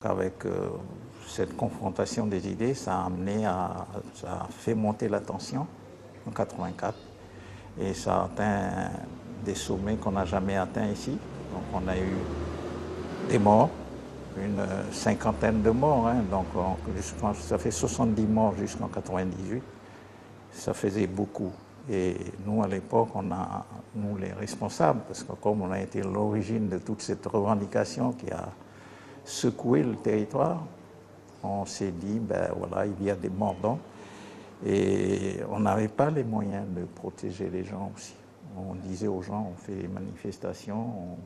Avec cette confrontation des idées, ça a fait monter la tension en 84 et ça a atteint des sommets qu'on n'a jamais atteints ici. Donc on a eu des morts, une cinquantaine de morts, hein. Donc je pense que ça fait 70 morts jusqu'en 98. Ça faisait beaucoup. Et nous, à l'époque, nous les responsables, parce que comme on a été l'origine de toute cette revendication qui a secoué le territoire, on s'est dit, ben voilà, il y a des mordants et on n'avait pas les moyens de protéger les gens aussi. On disait aux gens, on fait des manifestations, on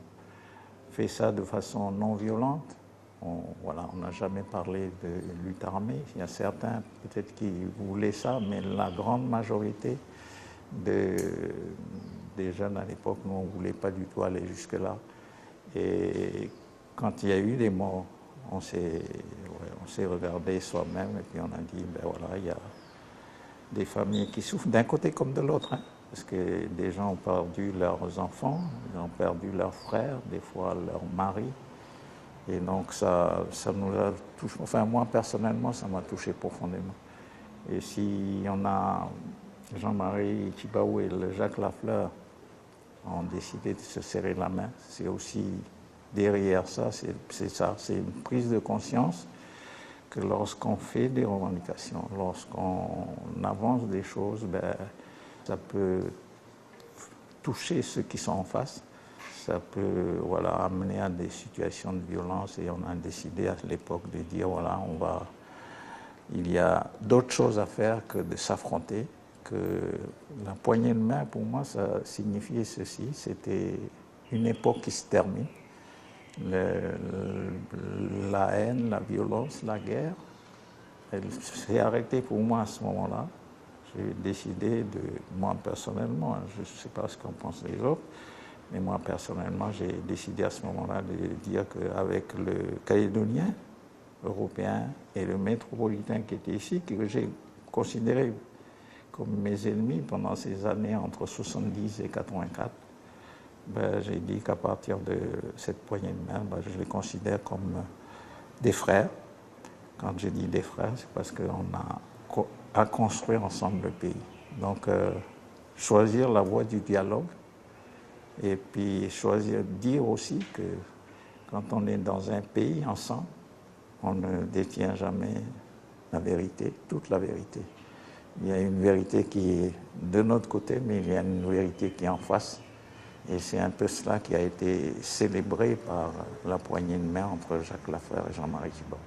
fait ça de façon non violente. Voilà, on n'a jamais parlé de lutte armée. Il y a certains peut-être qui voulaient ça, mais la grande majorité des jeunes à l'époque, nous, on ne voulait pas du tout aller jusque-là. Et quand il y a eu des morts, on s'est regardé soi-même et puis on a dit, ben voilà, il y a des familles qui souffrent d'un côté comme de l'autre, hein, parce que des gens ont perdu leurs enfants, ils ont perdu leurs frères, des fois leurs maris. Et donc ça nous a touché, enfin moi personnellement, ça m'a touché profondément. Et si on a Jean-Marie Tjibaou et Jacques Lafleur ont décidé de se serrer la main, c'est aussi derrière ça, c'est une prise de conscience que lorsqu'on fait des revendications, lorsqu'on avance des choses, ben, ça peut toucher ceux qui sont en face, ça peut voilà, amener à des situations de violence et on a décidé à l'époque de dire voilà, il y a d'autres choses à faire que de s'affronter, que la poignée de main pour moi ça signifiait ceci, c'était une époque qui se termine. La haine, la violence, la guerre, elle s'est arrêtée pour moi à ce moment-là. J'ai décidé moi personnellement, je ne sais pas ce qu'en pensent les autres, mais moi personnellement, j'ai décidé à ce moment-là de dire qu'avec le Calédonien européen et le métropolitain qui était ici, que j'ai considéré comme mes ennemis pendant ces années entre 70 et 84, ben, j'ai dit qu'à partir de cette poignée de main, ben, je les considère comme des frères. Quand je dis des frères, c'est parce qu'on a construit ensemble le pays. Donc, choisir la voie du dialogue et puis dire aussi que quand on est dans un pays ensemble, on ne détient jamais la vérité, toute la vérité. Il y a une vérité qui est de notre côté, mais il y a une vérité qui est en face. Et c'est un peu cela qui a été célébré par la poignée de main entre Jacques Lafleur et Jean-Marie Tjibaou.